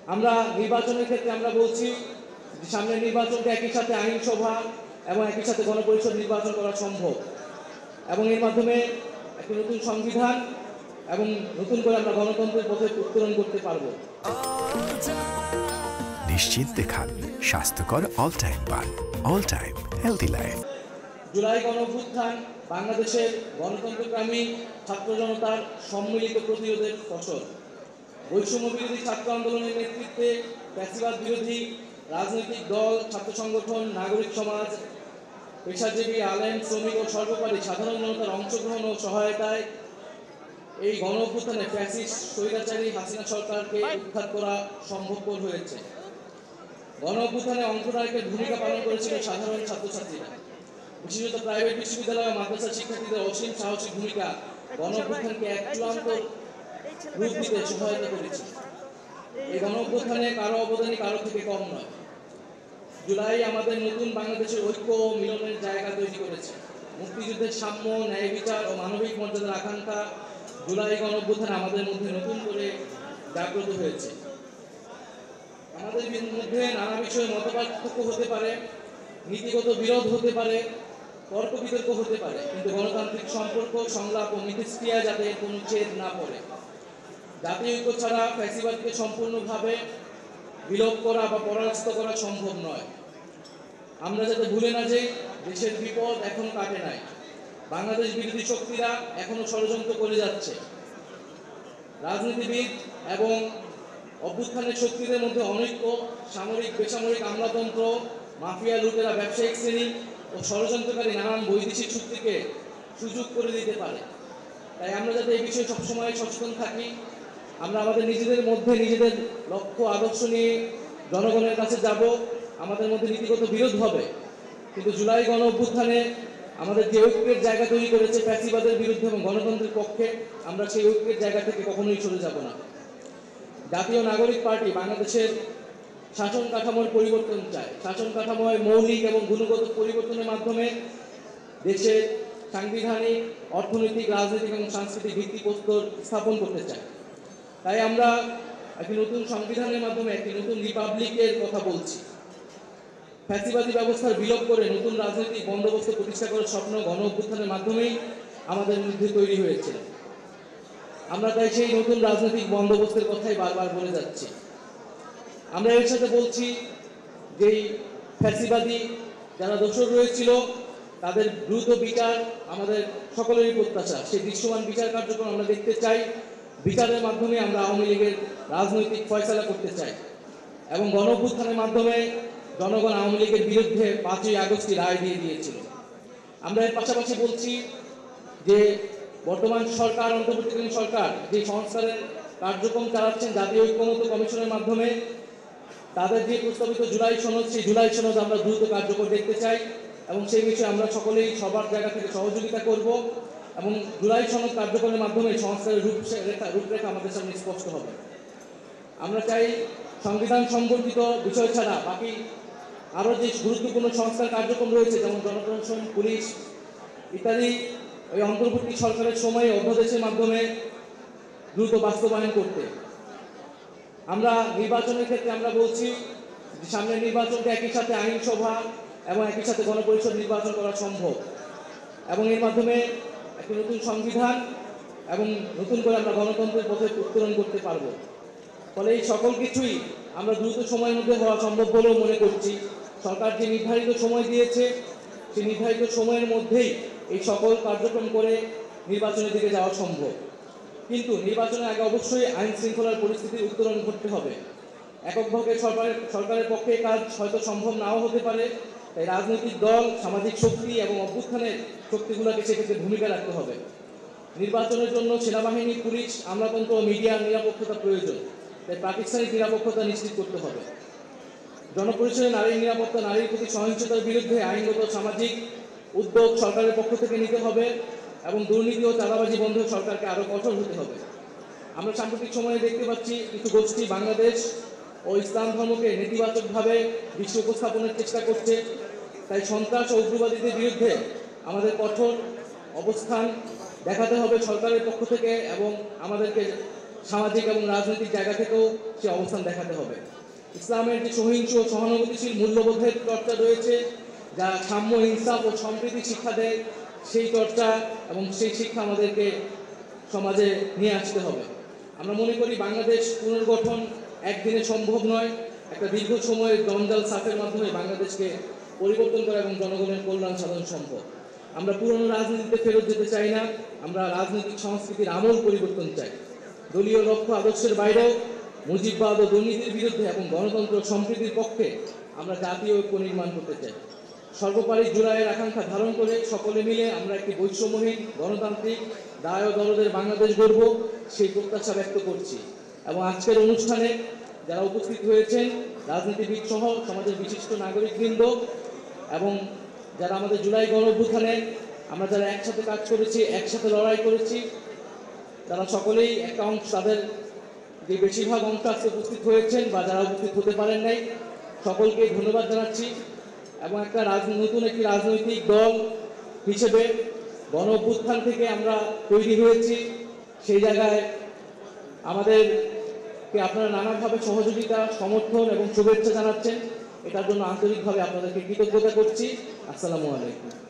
আমরা নির্বাচনের ক্ষেত্রে আমরা বলছি যে সামনের নির্বাচনকে একই সাথে আইনসভা এবং একই সাথে গণপরিষদ নির্বাচন করা সম্ভব এবং এর মাধ্যমে একটি নতুন সংবিধান এবং নতুন করে আমরা গণতন্ত্রের পথে উত্তরণ করতে পারবো। নিশ্চিন্তে খান স্বাস্থ্যকর অল টাইম পান, all time healthy life. July গণঅভ্যুত্থান বাংলাদেশের গণতন্ত্রকামী ছাত্র জনতার সম্মিলিত প্রতিরোধের ফসল। বৈষম্য বিরোধী ছাত্র আন্দোলনের নেতৃত্বে ফ্যাসিবাদ বিরোধী রাজনৈতিক দল, ছাত্র সংগঠন, নাগরিক সমাজ, পেশাজীবী, আলেম, শ্রমিক ও সর্বোপরি সাধারণ জনতার অংশগ্রহণ ও সহায়তায় এই গণঅভ্যুত্থানে ফ্যাসিস্ট স্বৈরাচারী হাসিনা সরকারকে উৎখাত করা সম্ভবপর হয়েছে। গণঅভ্যুত্থানে অংশগ্রহণের ভূমিকা পালন করেছিল সাধারণ ছাত্রছাত্রীরা। বিশেষত প্রাইভেট বিশ্ববিদ্যালয় ও মাদ্রাসা শিক্ষার্থীদের অসীম সাহসী ভূমিকা গণঅভ্যুত্থানকে এক চূড়ান্ত রূপ দিতে সহায়তা করেছে। এই গণঅভ্যুত্থানে কারো অবদানই কারো থেকে কম নয়। জুলাই আমাদের নতুন বাংলাদেশের ঐক্য ও মিলনের জায়গা তৈরি করেছে। মুক্তিযুদ্ধের সাম্য, ন্যায় বিচার ও মানবিক মর্যাদার আকাঙ্ক্ষা জুলাই গণঅভ্যুত্থানে আমাদের মধ্যে নতুন করে জাগ্রত হয়েছে। আমাদের মধ্যে নানা বিষয়ে মতপার্থক্য হতে পারে, নীতিগত বিরোধ হতে পারে, তর্ক বিতর্ক হতে পারে, কিন্তু গণতান্ত্রিক সম্পর্ক, সংলাপ ও মিথস্ক্রিয়া যাতে কোনো ছেদ না পড়ে। জাতীয় ঐক্য ছাড়া ফ্যাসিবাদকে সম্পূর্ণভাবে বিলোপ করা বা পরাস্ত করা সম্ভব নয়। আমরা যাতে ভুলে না যাই, দেশের বিপদ এখনো কাটে নাই। বাংলাদেশ বিরোধী শক্তিরা এখনো ষড়যন্ত্র করে যাচ্ছে। রাজনীতিবিদ এবং অভ্যুত্থানের শক্তিদের মধ্যে অনৈক্য, সামরিক বেসামরিক আমলাতন্ত্র, মাফিয়া, লুটেরা, ব্যবসায়িক শ্রেণী ও ষড়যন্ত্রকারী নানান বৈদেশিক শক্তিকে সুযোগ করে দিতে পারে। তাই আমরা যাতে এই বিষয়ে সবসময় সচেতন থাকি, আমরা আমাদের নিজেদের মধ্যে নিজেদের লক্ষ্য আদর্শ নিয়ে জনগণের কাছে যাব। আমাদের মধ্যে নীতিগত বিরোধ হবে, কিন্তু জুলাই গণ অভ্যুত্থানে আমাদের যে ঐক্যের জায়গা তৈরি করেছে ফ্যাসিবাদের বিরুদ্ধে এবং গণতন্ত্রের পক্ষে, আমরা সেই ঐক্যের জায়গা থেকে কখনোই সরে যাব না। জাতীয় নাগরিক পার্টি বাংলাদেশের শাসন কাঠামোর পরিবর্তন চায়। শাসন কাঠামোয় মৌলিক এবং গুণগত পরিবর্তনের মাধ্যমে দেশের সাংবিধানিক, অর্থনৈতিক, রাজনৈতিক এবং সাংস্কৃতিক ভিত্তিপ্রস্তর স্থাপন করতে চায়। তাই আমরা একটি নতুন সংবিধানের মাধ্যমে একটি নতুন রিপাবলিকের কথা বলছি। ফ্যাসিবাদী ব্যবস্থার বিলোপ করে নতুন রাজনৈতিক বন্দোবস্ত প্রতিষ্ঠা করার স্বপ্ন গণ অভ্যুত্থানের মাধ্যমেই আমাদের মধ্যে তৈরি হয়েছে। আমরা তাই সেই নতুন রাজনৈতিক বন্দোবস্তের কথাই বারবার বলে যাচ্ছি। আমরা এর সাথে বলছি যে ফ্যাসিবাদী যারা দোষর রয়েছিল তাদের দ্রুত বিচার আমাদের সকলেরই প্রত্যাশা। সেই দৃশ্যমান বিচার কার্যক্রম আমরা দেখতে চাই। বিচারের মাধ্যমে আমরা আওয়ামী লীগের রাজনৈতিক ফয়সালা করতে চাই এবং গণ অভ্যুত্থানের মাধ্যমে জনগণ আওয়ামী লীগের বিরুদ্ধে 5ই আগস্টে রায় দিয়ে দিয়েছিল। আমরা এর পাশাপাশি বলছি যে বর্তমান সরকার, অন্তর্বর্তীকালীন সরকার যে সংস্কারের কার্যক্রম চালাচ্ছেন জাতীয় ঐক্যমত্য কমিশনের মাধ্যমে, তাদের যে প্রস্তাবিত জুলাই সনদ, সেই জুলাই সনদ আমরা দ্রুত কার্যকর দেখতে চাই এবং সেই বিষয়ে আমরা সকলেই সবার জায়গা থেকে সহযোগিতা করব এবং জুলাই সনদ কার্যকরের মাধ্যমে সংস্কারের রূপরেখা আমাদের সামনে স্পষ্ট হবে। আমরা চাই সংবিধান সম্পর্কিত বিষয় ছাড়া বাকি আরও যে গুরুত্বপূর্ণ সংস্কার কার্যক্রম রয়েছে, যেমন জনপ্রশাসন, পুলিশ ইত্যাদি, ওই অন্তর্বর্তী সরকারের সময়ে অধ্যাদেশের মাধ্যমে দ্রুত বাস্তবায়ন করতে। আমরা নির্বাচনের ক্ষেত্রে আমরা বলছি যে সামনের নির্বাচনকে একই সাথে আইনসভা এবং একই সাথে গণপরিষদ নির্বাচন করা সম্ভব এবং এর মাধ্যমে একটি নতুন সংবিধান এবং নতুন করে আমরা গণতন্ত্রের পথে উত্তরণ করতে পারব। ফলে এই সকল কিছুই আমরা দ্রুত সময়ের মধ্যে হওয়া সম্ভব বলেও মনে করছি। সরকার যে নির্ধারিত সময় দিয়েছে, সেই নির্ধারিত সময়ের মধ্যেই এই সকল কার্যক্রম করে নির্বাচনের দিকে যাওয়া সম্ভব। কিন্তু নির্বাচনের আগে অবশ্যই আইন শৃঙ্খলার পরিস্থিতির উত্তরণ ঘটতে হবে। এককভাবে সরকারের পক্ষে কাজ হয়তো সম্ভব নাও হতে পারে। তাই রাজনৈতিক দল, সামাজিক শক্তি এবং অভ্যুত্থানের শক্তিগুলোকে সেক্ষেত্রে ভূমিকা রাখতে হবে। নির্বাচনের জন্য সেনাবাহিনী, পুলিশ, আমলাতন্ত্র ও মিডিয়ার নিরাপত্তা প্রয়োজন। তাই প্রাতিষ্ঠানিক নিরাপত্তা নিশ্চিত করতে হবে। জনপরিসরে নারীর নিরাপত্তা, নারীর প্রতি সহিংসতার বিরুদ্ধে আইনগত সামাজিক উদ্যোগ সরকারের পক্ষ থেকে নিতে হবে এবং দুর্নীতি ও চাঁদাবাজি বন্ধে সরকারকে আরও কঠোর হতে হবে। আমরা সাম্প্রতিক সময়ে দেখতে পাচ্ছি কিছু গোষ্ঠী বাংলাদেশ ও ইসলাম ধর্মকে নেতিবাচকভাবে বিশ্ব উপস্থাপনের চেষ্টা করছে। তাই সন্ত্রাস ও উগ্রবাদীদের বিরুদ্ধে আমাদের কঠোর অবস্থান দেখাতে হবে সরকারের পক্ষ থেকে এবং আমাদেরকে সামাজিক এবং রাজনৈতিক জায়গা থেকেও সে অবস্থান দেখাতে হবে। ইসলামের যে সহিংস ও সহানুভূতিশীল মূল্যবোধের চর্চা রয়েছে, যা সাম্য, ইনসাফ ও সম্প্রীতি শিক্ষা দেয়, সেই চর্চা এবং সেই শিক্ষা আমাদেরকে সমাজে নিয়ে আসতে হবে। আমরা মনে করি বাংলাদেশ পুনর্গঠন একদিনে সম্ভব নয়। একটা দীর্ঘ সময়ের জঞ্জাল সাফের মাধ্যমে বাংলাদেশকে পরিবর্তন করা এবং জনগণের কল্যাণ সাধন সম্ভব। আমরা পুরনো রাজনীতিতে ফেরত যেতে চাই না, আমরা রাজনৈতিক সংস্কৃতির আমূল পরিবর্তন চাই। দলীয় লক্ষ্য আদর্শের বাইরেও মুজিববাদ ও দুর্নীতির বিরুদ্ধে এবং গণতন্ত্র সম্প্রীতির পক্ষে আমরা জাতীয় ঐক্য নির্মাণ করতে চাই। সর্বোপরি জুলাইয়ের আকাঙ্ক্ষা ধারণ করে সকলে মিলে আমরা একটি বৈষম্যহীন, গণতান্ত্রিক, দায় ও দরদের বাংলাদেশ গড়ব, সেই প্রত্যাশা ব্যক্ত করছি। এবং আজকের অনুষ্ঠানে যারা উপস্থিত হয়েছেন, রাজনীতিবিদ সহ সমাজের বিশিষ্ট নাগরিকবৃন্দ এবং যারা আমাদের জুলাই গণঅভ্যুত্থানে আমরা যারা একসাথে কাজ করেছি, একসাথে লড়াই করেছি, তারা সকলেই একটা অংশ, তাদের যে বেশিরভাগ অংশ আজকে উপস্থিত হয়েছেন বা যারা উপস্থিত হতে পারেন নাই, সকলকে ধন্যবাদ জানাচ্ছি। এবং একটা নতুন একটি রাজনৈতিক দল হিসেবে গণ অভ্যুত্থান থেকে আমরা তৈরি হয়েছি, সেই জায়গায় আমাদেরকে আপনারা নানাভাবে সহযোগিতা, সমর্থন এবং শুভেচ্ছা জানাচ্ছেন। এটার জন্য আন্তরিকভাবে আপনাদেরকে কৃতজ্ঞতা করছি। আসসালামু আলাইকুম।